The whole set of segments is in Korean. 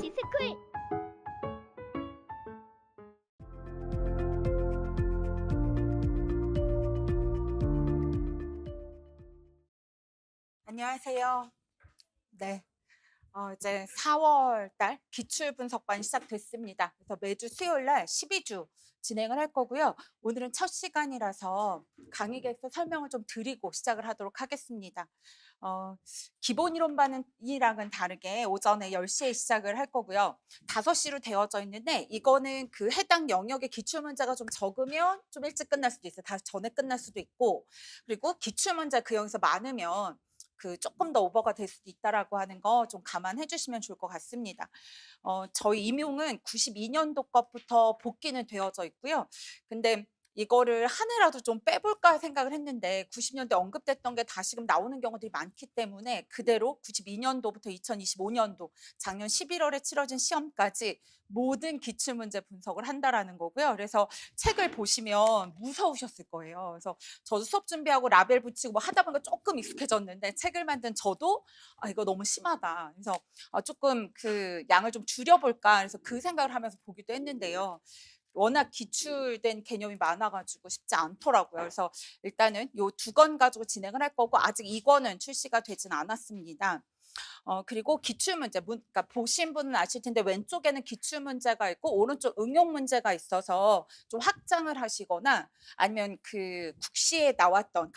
지스쿨. 안녕하세요. 네. 이제 4월 달 기출 분석반 시작됐습니다. 그래서 매주 수요일 날 12주 진행을 할 거고요. 오늘은 첫 시간이라서 강의 계획서 설명을 좀 드리고 시작을 하도록 하겠습니다. 기본 이론반이랑은 다르게 오전에 10시에 시작을 할 거고요. 5시로 되어져 있는데 이거는 그 해당 영역의 기출 문제가 좀 적으면 좀 일찍 끝날 수도 있어요. 다 전에 끝날 수도 있고, 그리고 기출 문제 그 영역에서 많으면 그 조금 더 오버가 될 수도 있다라고 하는 거 좀 감안해 주시면 좋을 것 같습니다. 저희 임용은 92년도 것부터 복귀는 되어져 있고요. 근데 이거를 한 해라도 좀 빼볼까 생각을 했는데 90년대 언급됐던 게 다시금 나오는 경우들이 많기 때문에 그대로 92년도부터 2025년도 작년 11월에 치러진 시험까지 모든 기출문제 분석을 한다라는 거고요. 그래서 책을 보시면 무서우셨을 거예요. 그래서 저도 수업 준비하고 라벨 붙이고 뭐 하다 보니까 조금 익숙해졌는데 책을 만든 저도 이거 너무 심하다. 그래서 조금 그 양을 좀 줄여볼까 그래서 그 생각을 하면서 보기도 했는데요. 워낙 기출된 개념이 많아가지고 쉽지 않더라고요. 그래서 일단은 요 두 권 가지고 진행을 할 거고 아직 이거는 출시가 되진 않았습니다. 그리고 기출문제, 그러니까 보신 분은 아실 텐데 왼쪽에는 기출문제가 있고 오른쪽 응용문제가 있어서 좀 확장을 하시거나 아니면 그 국시에 나왔던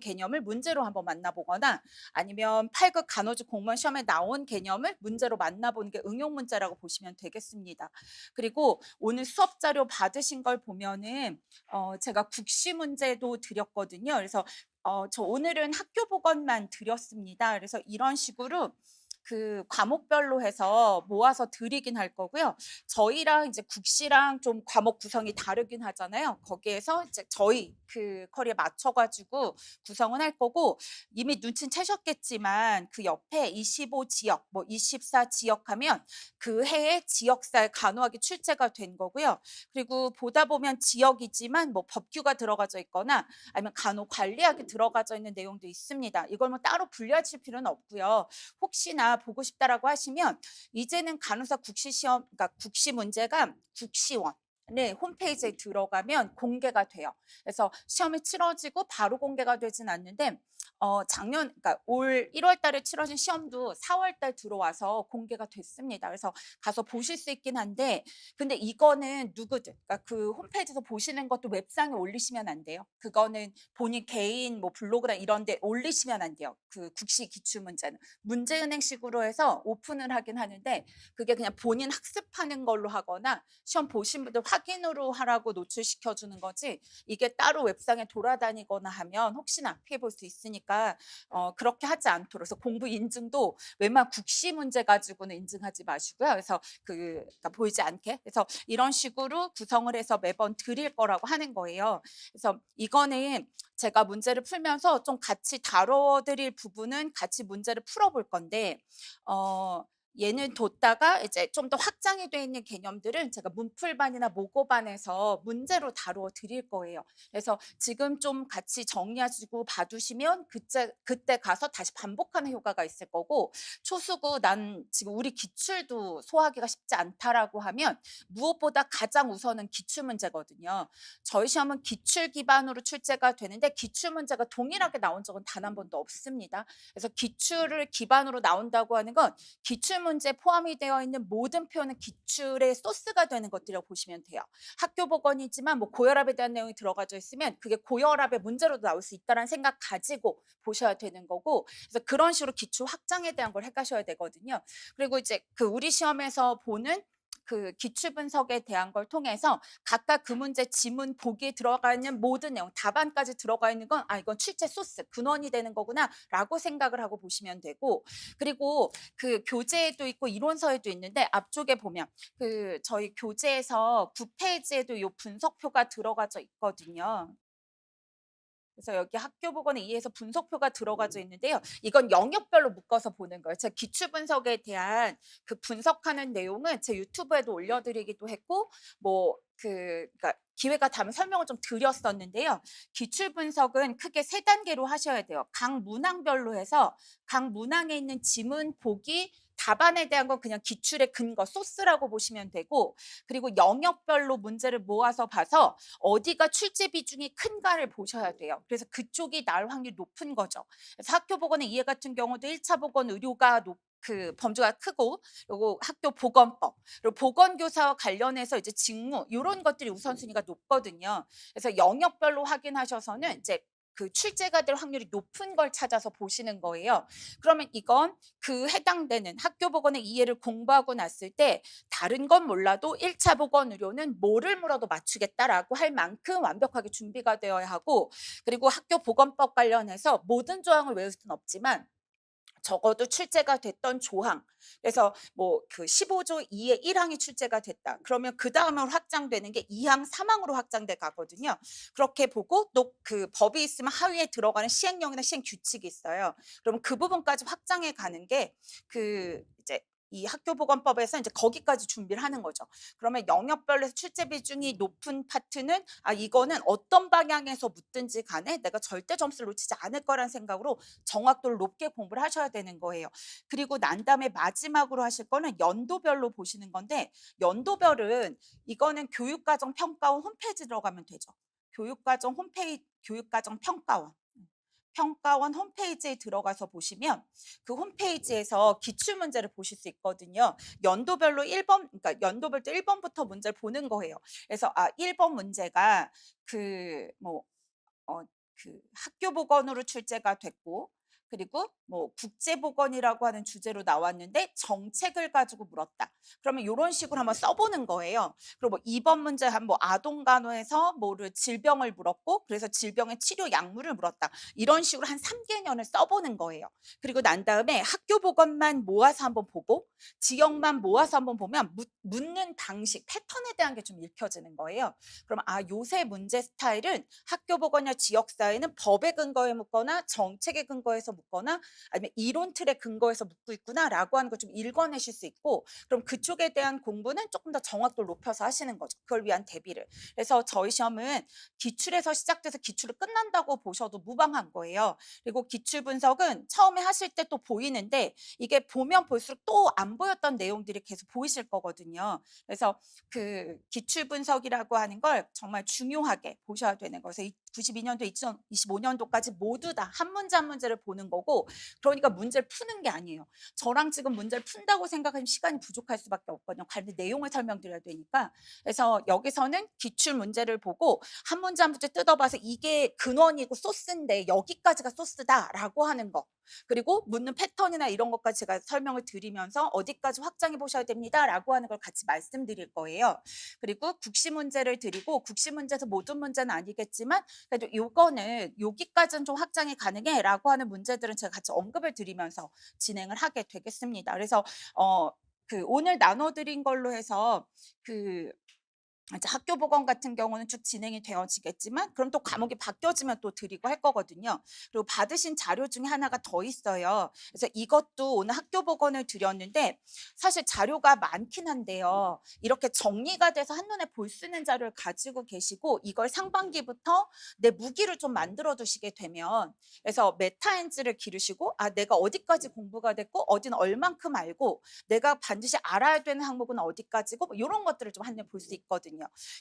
개념을 문제로 한번 만나보거나 아니면 8급 간호직 공무원 시험에 나온 개념을 문제로 만나보는 게 응용문제라고 보시면 되겠습니다. 그리고 오늘 수업 자료 받으신 걸 보면은 제가 국시 문제도 드렸거든요. 그래서 저 오늘은 학교 보건만 드렸습니다. 그래서 이런 식으로 그 과목별로 해서 모아서 드리긴 할 거고요. 저희랑 이제 국시랑 좀 과목 구성이 다르긴 하잖아요. 거기에서 이제 저희 그 커리에 맞춰 가지고 구성은 할 거고 이미 눈치는 채셨겠지만 그 옆에 25 지역, 뭐 24 지역 하면 그 해에 지역사회 간호학이 출제가 된 거고요. 그리고 보다 보면 지역이지만 뭐 법규가 들어가져 있거나 아니면 간호관리학이 들어가져 있는 내용도 있습니다. 이걸 뭐 따로 분류하실 필요는 없고요. 혹시나 보고 싶다라고 하시면 이제는 간호사 국시 시험, 그러니까 국시 문제가 국시원 네, 홈페이지에 들어가면 공개가 돼요. 그래서 시험이 치러지고 바로 공개가 되진 않는데 그러니까 올 1월 달에 치러진 시험도 4월 달 들어와서 공개가 됐습니다. 그래서 가서 보실 수 있긴 한데 근데 이거는 누구든 그러니까 그 홈페이지에서 보시는 것도 웹상에 올리시면 안 돼요. 그거는 본인 개인 뭐 블로그나 이런 데 올리시면 안 돼요. 그 국시 기출 문제는. 문제은행식으로 해서 오픈을 하긴 하는데 그게 그냥 본인 학습하는 걸로 하거나 시험 보신 분들 확인으로 하라고 노출시켜 주는 거지 이게 따로 웹상에 돌아다니거나 하면 혹시나 피해 볼 수 있으니까 그렇게 하지 않도록 그래서 공부 인증도 웬만한 국시 문제 가지고는 인증하지 마시고요. 그래서 그러니까 보이지 않게 그래서 이런 식으로 구성을 해서 매번 드릴 거라고 하는 거예요. 그래서 이거는 제가 문제를 풀면서 좀 같이 다뤄드릴 부분은 같이 문제를 풀어볼 건데 얘는 뒀다가 이제 좀 더 확장이 돼 있는 개념들은 제가 문풀반이나 모고반에서 문제로 다루어 드릴 거예요. 그래서 지금 좀 같이 정리하시고 봐두시면 그때 가서 다시 반복하는 효과가 있을 거고 초수고 난 지금 우리 기출도 소화하기가 쉽지 않다라고 하면 무엇보다 가장 우선은 기출 문제거든요. 저희 시험은 기출 기반으로 출제가 되는데 기출 문제가 동일하게 나온 적은 단 한 번도 없습니다. 그래서 기출을 기반으로 나온다고 하는 건 기출 문제에 포함이 되어 있는 모든 표현은 기출의 소스가 되는 것들이라고 보시면 돼요. 학교 보건이지만 뭐 고혈압에 대한 내용이 들어가져 있으면 그게 고혈압의 문제로도 나올 수 있다는 생각 가지고 보셔야 되는 거고 그래서 그런 식으로 기출 확장에 대한 걸 해가셔야 되거든요. 그리고 이제 그 우리 시험에서 보는 그 기출 분석에 대한 걸 통해서 각각 그 문제 지문 보기에 들어가 있는 모든 내용 답안까지 들어가 있는 건 이건 출제 소스 근원이 되는 거구나라고 생각을 하고 보시면 되고 그리고 그 교재에도 있고 이론서에도 있는데 앞쪽에 보면 그 저희 교재에서 9페이지에도 요 분석표가 들어가져 있거든요. 그래서 여기 학교 보건에 의해서 분석표가 들어가져 있는데요. 이건 영역별로 묶어서 보는 거예요. 제가 기출 분석에 대한 그 분석하는 내용은 제 유튜브에도 올려드리기도 했고, 그러니까 기회가 닿으면 설명을 좀 드렸었는데요. 기출 분석은 크게 세 단계로 하셔야 돼요. 각 문항별로 해서 각 문항에 있는 지문 보기 답안에 대한 건 그냥 기출의 근거, 소스라고 보시면 되고, 그리고 영역별로 문제를 모아서 봐서 어디가 출제 비중이 큰가를 보셔야 돼요. 그래서 그쪽이 나올 확률이 높은 거죠. 그래서 학교 보건의 이해 같은 경우도 1차 보건 의료가 그 범주가 크고, 요거 학교 보건법, 그리고 보건교사와 관련해서 이제 직무 요런 것들이 우선순위가 높거든요. 그래서 영역별로 확인하셔서는 이제 그 출제가 될 확률이 높은 걸 찾아서 보시는 거예요. 그러면 이건 그 해당되는 학교 보건의 이해를 공부하고 났을 때 다른 건 몰라도 1차 보건 의료는 뭐를 물어도 맞추겠다라고 할 만큼 완벽하게 준비가 되어야 하고, 그리고 학교 보건법 관련해서 모든 조항을 외울 수는 없지만 적어도 출제가 됐던 조항. 그래서 뭐 그 15조 2의 1항이 출제가 됐다. 그러면 그다음으로 확장되는 게 2항, 3항으로 확장돼 가거든요. 그렇게 보고 또 그 법이 있으면 하위에 들어가는 시행령이나 시행 규칙이 있어요. 그러면 그 부분까지 확장해 가는 게 그 이제 이 학교보건법에서 이제 거기까지 준비를 하는 거죠. 그러면 영역별로 해서 출제 비중이 높은 파트는 이거는 어떤 방향에서 묻든지 간에 내가 절대 점수를 놓치지 않을 거라는 생각으로 정확도를 높게 공부를 하셔야 되는 거예요. 그리고 난 다음에 마지막으로 하실 거는 연도별로 보시는 건데, 연도별은 이거는 교육과정 평가원 홈페이지 들어가면 되죠. 교육과정 평가원 홈페이지에 들어가서 보시면 그 홈페이지에서 기출 문제를 보실 수 있거든요. 연도별로 1번, 그러니까 연도별도 1번부터 문제를 보는 거예요. 그래서 1번 문제가 그 뭐 그 학교 보건으로 출제가 됐고, 그리고 뭐 국제 보건이라고 하는 주제로 나왔는데 정책을 가지고 물었다. 그러면 요런 식으로 한번 써보는 거예요. 그리고 뭐 2번 문제 한 뭐 아동 간호에서 뭐를 질병을 물었고, 그래서 질병의 치료 약물을 물었다. 이런 식으로 한 3개년을 써보는 거예요. 그리고 난 다음에 학교 보건만 모아서 한번 보고 지역만 모아서 한번 보면 묻는 방식, 패턴에 대한 게 좀 읽혀지는 거예요. 그럼 요새 문제 스타일은 학교 보건이나 지역 사회는 법에 근거해 묻거나 정책에 근거해서 묻거나 아니면 이론 틀에 근거해서 묻고 있구나라고 하는 걸 좀 읽어내실 수 있고, 그럼 그쪽에 대한 공부는 조금 더 정확도를 높여서 하시는 거죠. 그걸 위한 대비를. 그래서 저희 시험은 기출에서 시작돼서 기출을 끝난다고 보셔도 무방한 거예요. 그리고 기출 분석은 처음에 하실 때 또 보이는데 이게 보면 볼수록 또 안 보였던 내용들이 계속 보이실 거거든요. 그래서 그 기출 분석이라고 하는 걸 정말 중요하게 보셔야 되는 거예요. 92년도, 2025년도까지 모두 다 한 문제 한 문제를 보는 거고, 그러니까 문제를 푸는 게 아니에요. 저랑 지금 문제를 푼다고 생각하면 시간이 부족할 수밖에 없거든요. 관련 내용을 설명드려야 되니까. 그래서 여기서는 기출 문제를 보고 한 문제 한 문제 뜯어봐서 이게 근원이고 소스인데 여기까지가 소스다라고 하는 거. 그리고 묻는 패턴이나 이런 것까지 제가 설명을 드리면서 어디까지 확장해 보셔야 됩니다라고 하는 걸 같이 말씀드릴 거예요. 그리고 국시 문제를 드리고, 국시 문제에서 모든 문제는 아니겠지만 그래도 요거는 여기까지는 좀 확장이 가능해라고 하는 문제들은 제가 같이 언급을 드리면서 진행을 하게 되겠습니다. 그래서 그 오늘 나눠드린 걸로 해서 그 이제 학교 보건 같은 경우는 쭉 진행이 되어지겠지만, 그럼 또 과목이 바뀌어지면 또 드리고 할 거거든요. 그리고 받으신 자료 중에 하나가 더 있어요. 그래서 이것도 오늘 학교 보건을 드렸는데 사실 자료가 많긴 한데요. 이렇게 정리가 돼서 한눈에 볼 수 있는 자료를 가지고 계시고 이걸 상반기부터 내 무기를 좀 만들어 두시게 되면, 그래서 메타엔지를 기르시고 내가 어디까지 공부가 됐고 어디는 얼만큼 알고 내가 반드시 알아야 되는 항목은 어디까지고 뭐 이런 것들을 좀 한눈에 볼 수 있거든요.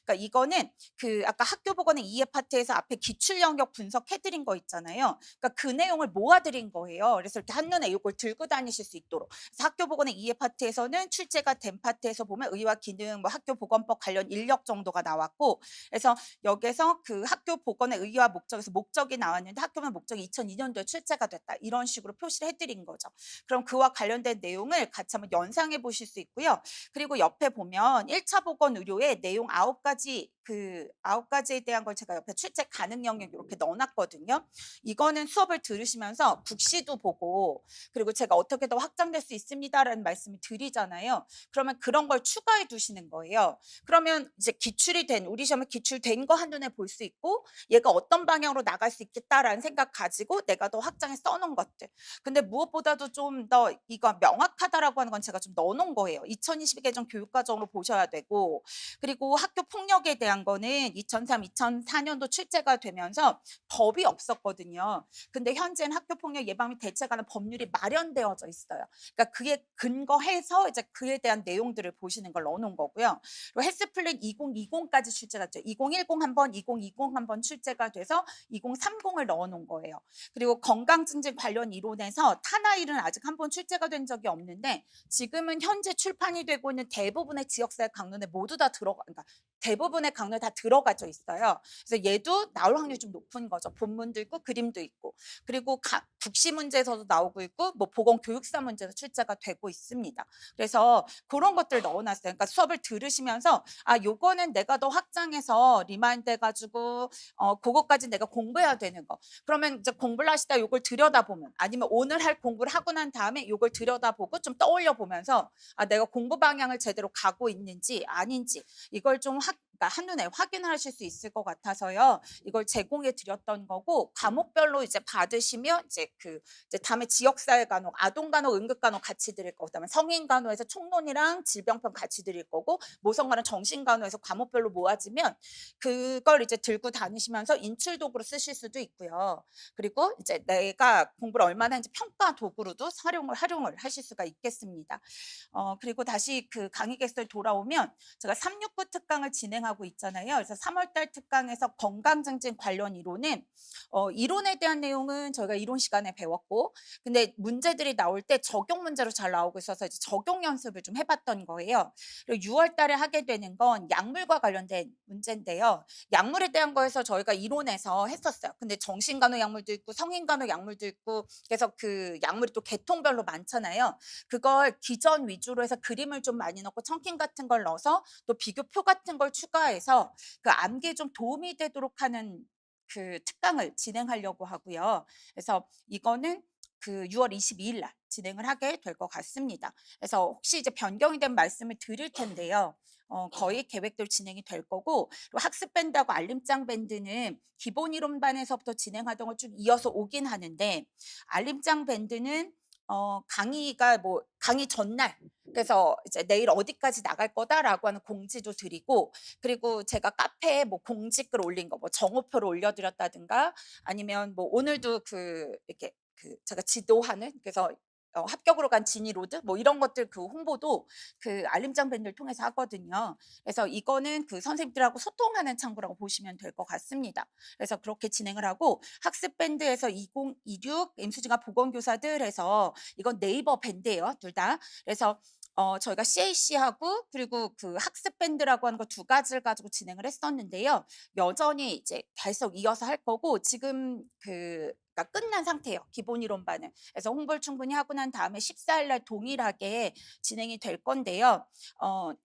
그러니까 이거는 그 아까 학교 보건의 이해 파트에서 앞에 기출 영역 분석해 드린 거 있잖아요. 그러니까 그 내용을 모아 드린 거예요. 그래서 이렇게 한눈에 이걸 들고 다니실 수 있도록. 그래서 학교 보건의 이해 파트에서는 출제가 된 파트에서 보면 의와 기능, 뭐 학교 보건법 관련 인력 정도가 나왔고, 그래서 여기서 그 학교 보건의 의의와 목적에서 목적이 나왔는데 학교는 목적이 2002년도에 출제가 됐다. 이런 식으로 표시를 해드린 거죠. 그럼 그와 관련된 내용을 같이 한번 연상해 보실 수 있고요. 그리고 옆에 보면 1차 보건 의료의 내용 9가지, 그 9가지에 대한 걸 제가 옆에 출제 가능 영역 이렇게 넣어놨거든요. 이거는 수업을 들으시면서 국시도 보고, 그리고 제가 어떻게 더 확장될 수 있습니다라는 말씀을 드리잖아요. 그러면 그런 걸 추가해 두시는 거예요. 그러면 이제 기출이 된, 우리 시험에 기출된 거 한눈에 볼 수 있고 얘가 어떤 방향으로 나갈 수 있겠다라는 생각 가지고 내가 더 확장해 써놓은 것들. 근데 무엇보다도 좀 더 이거 명확하다라고 하는 건 제가 좀 넣어놓은 거예요. 2022 개정 교육과정으로 보셔야 되고, 그리고 그리고 학교 폭력에 대한 거는 2003, 2004년도 출제가 되면서 법이 없었거든요. 근데 현재는 학교 폭력 예방 및 대책에 관한 법률이 마련되어져 있어요. 그러니까 그에 근거해서 이제 그에 대한 내용들을 보시는 걸 넣어 놓은 거고요. 그리고 헬스 플랜 2020까지 출제가 됐죠. 2010 한 번, 2020 한 번 출제가 돼서 2030을 넣어 놓은 거예요. 그리고 건강 증진 관련 이론에서 탄하일은 아직 한 번 출제가 된 적이 없는데 지금은 현재 출판이 되고 있는 대부분의 지역사회 강론에 모두 다 그러니까 대부분의 강론에 다 들어가져 있어요. 그래서 얘도 나올 확률이 좀 높은 거죠. 본문도 있고 그림도 있고. 그리고 국시 문제에서도 나오고 있고 뭐 보건교육사 문제도 출제가 되고 있습니다. 그래서 그런 것들 넣어놨어요. 그러니까 수업을 들으시면서 아 요거는 내가 더 확장해서 리마인드 해가지고 그거까지 내가 공부해야 되는 거. 그러면 이제 공부를 하시다 요걸 들여다보면 아니면 오늘 할 공부를 하고 난 다음에 요걸 들여다보고 좀 떠올려 보면서 아 내가 공부 방향을 제대로 가고 있는지 아닌지 이걸 좀 그러니까 한눈에 확인을 하실 수 있을 것 같아서요. 이걸 제공해 드렸던 거고 과목별로 이제 받으시면 이제 다음에 지역사회 간호, 아동 간호, 응급 간호 같이 드릴 거고 그다음에 성인 간호에서 총론이랑 질병편 같이 드릴 거고 모성 간호, 정신 간호에서 과목별로 모아지면 그걸 이제 들고 다니시면서 인출 도구로 쓰실 수도 있고요. 그리고 이제 내가 공부를 얼마나 했는지 평가 도구로도 활용을 하실 수가 있겠습니다. 그리고 다시 그 강의 개설 돌아오면 제가 369 특강을 진행하고 있잖아요. 그래서 3월 달 특강에서 건강 증진 관련 이론은 이론에 대한 내용은 저희가 이론 시간에 배웠고 근데 문제들이 나올 때 적용 문제로 잘 나오고 있어서 이제 적용 연습을 좀 해봤던 거예요. 그리고 6월 달에 하게 되는 건 약물과 관련된 문제인데요. 약물에 대한 거에서 저희가 이론에서 했었어요. 근데 정신간호 약물도 있고 성인간호 약물도 있고 그래서 그 약물이 또 계통별로 많잖아요. 그걸 기전 위주로 해서 그림을 좀 많이 넣고 청킹 같은 걸 넣어서 또 비교표 같은 걸 추가해서 그 암기에 좀 도움이 되도록 하는 그 특강을 진행하려고 하고요. 그래서 이거는 그 6월 22일 날 진행을 하게 될 것 같습니다. 그래서 혹시 이제 변경이 된 말씀을 드릴 텐데요. 거의 계획대로 진행이 될 거고 그리고 학습 밴드하고 알림장 밴드는 기본 이론반에서부터 진행하던 걸 쭉 이어서 오긴 하는데 알림장 밴드는 강의가 뭐 강의 전날 그래서 이제 내일 어디까지 나갈 거다라고 하는 공지도 드리고 그리고 제가 카페에 뭐 공지글 올린 거 뭐 정오표를 올려드렸다든가 아니면 뭐 오늘도 이렇게 제가 지도하는 그래서 합격으로 간 지니 로드 뭐 이런 것들 그 홍보도 그 알림장 밴드를 통해서 하거든요. 그래서 이거는 그 선생님들하고 소통하는 창구라고 보시면 될 것 같습니다. 그래서 그렇게 진행을 하고 학습 밴드에서 2026 임수진과 보건교사들 해서 이건 네이버 밴드예요, 둘 다. 그래서 저희가 CAC하고 그리고 그 학습 밴드라고 하는 거 두 가지를 가지고 진행을 했었는데요. 여전히 이제 계속 이어서 할 거고 지금 그러니까 끝난 상태예요. 기본 이론반은. 그래서 홍보를 충분히 하고 난 다음에 14일 날 동일하게 진행이 될 건데요.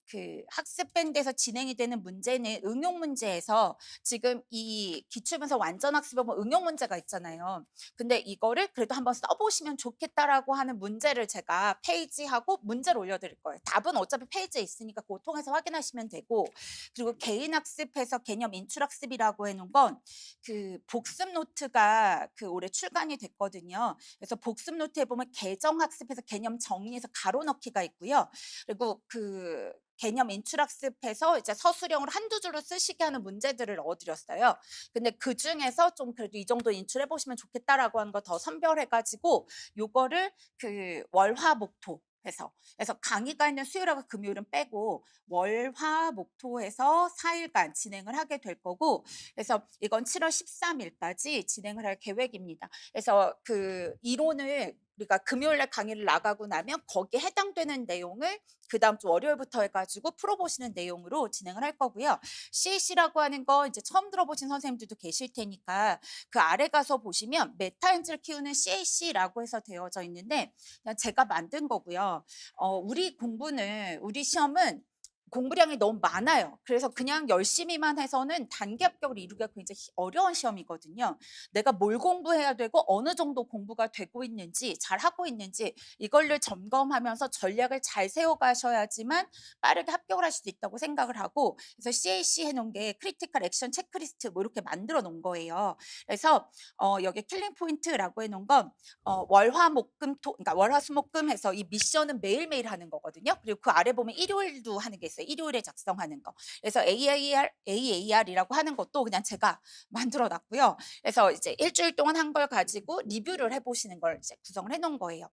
그 학습 밴드에서 진행이 되는 문제는 응용 문제에서 지금 이 기출분석 완전 학습에 보면 응용 문제가 있잖아요. 근데 이거를 그래도 한번 써보시면 좋겠다라고 하는 문제를 제가 페이지하고 문제를 올려드릴 거예요. 답은 어차피 페이지에 있으니까 그거 통해서 확인하시면 되고 그리고 개인 학습해서 개념 인출 학습이라고 해놓은 건 그 복습 노트가 그 올해 출간이 됐거든요. 그래서 복습 노트에 보면 개정 학습해서 개념 정리해서 가로 넣기가 있고요. 그리고 그 개념 인출 학습해서 이제 서술형으로 한두 줄로 쓰시게 하는 문제들을 넣어드렸어요. 근데 그중에서 좀 그래도 이 정도 인출해 보시면 좋겠다라고 하는 거 더 선별해 가지고 요거를 그 월화목토 해서 그래서 강의가 있는 수요일하고 금요일은 빼고 월화목토해서 4일간 진행을 하게 될 거고 그래서 이건 7월 13일까지 진행을 할 계획입니다. 그래서 그 이론을 우리가 금요일 날 강의를 나가고 나면 거기에 해당되는 내용을 그다음 주 월요일부터 해가지고 풀어보시는 내용으로 진행을 할 거고요. CAC라고 하는 거 이제 처음 들어보신 선생님들도 계실 테니까 그 아래 가서 보시면 메타인지를 키우는 CAC라고 해서 되어져 있는데 그냥 제가 만든 거고요. 우리 시험은 공부량이 너무 많아요. 그래서 그냥 열심히만 해서는 단기 합격을 이루기가 굉장히 어려운 시험이거든요. 내가 뭘 공부해야 되고 어느 정도 공부가 되고 있는지 잘하고 있는지 이걸를 점검하면서 전략을 잘 세워가셔야지만 빠르게 합격을 할 수 있다고 생각을 하고 그래서 CAC 해놓은 게 크리티컬 액션 체크리스트 뭐 이렇게 만들어 놓은 거예요. 그래서 여기 킬링 포인트라고 해놓은 건 월화목금토 그러니까 월화수목금 해서 이 미션은 매일매일 하는 거거든요. 그리고 그 아래 보면 일요일도 하는 게 있어요. 있어요. 일요일에 작성하는 거. 그래서 AAR이라고 하는 것도 그냥 제가 만들어 놨고요. 그래서 이제 일주일 동안 한 걸 가지고 리뷰를 해 보시는 걸 이제 구성을 해 놓은 거예요.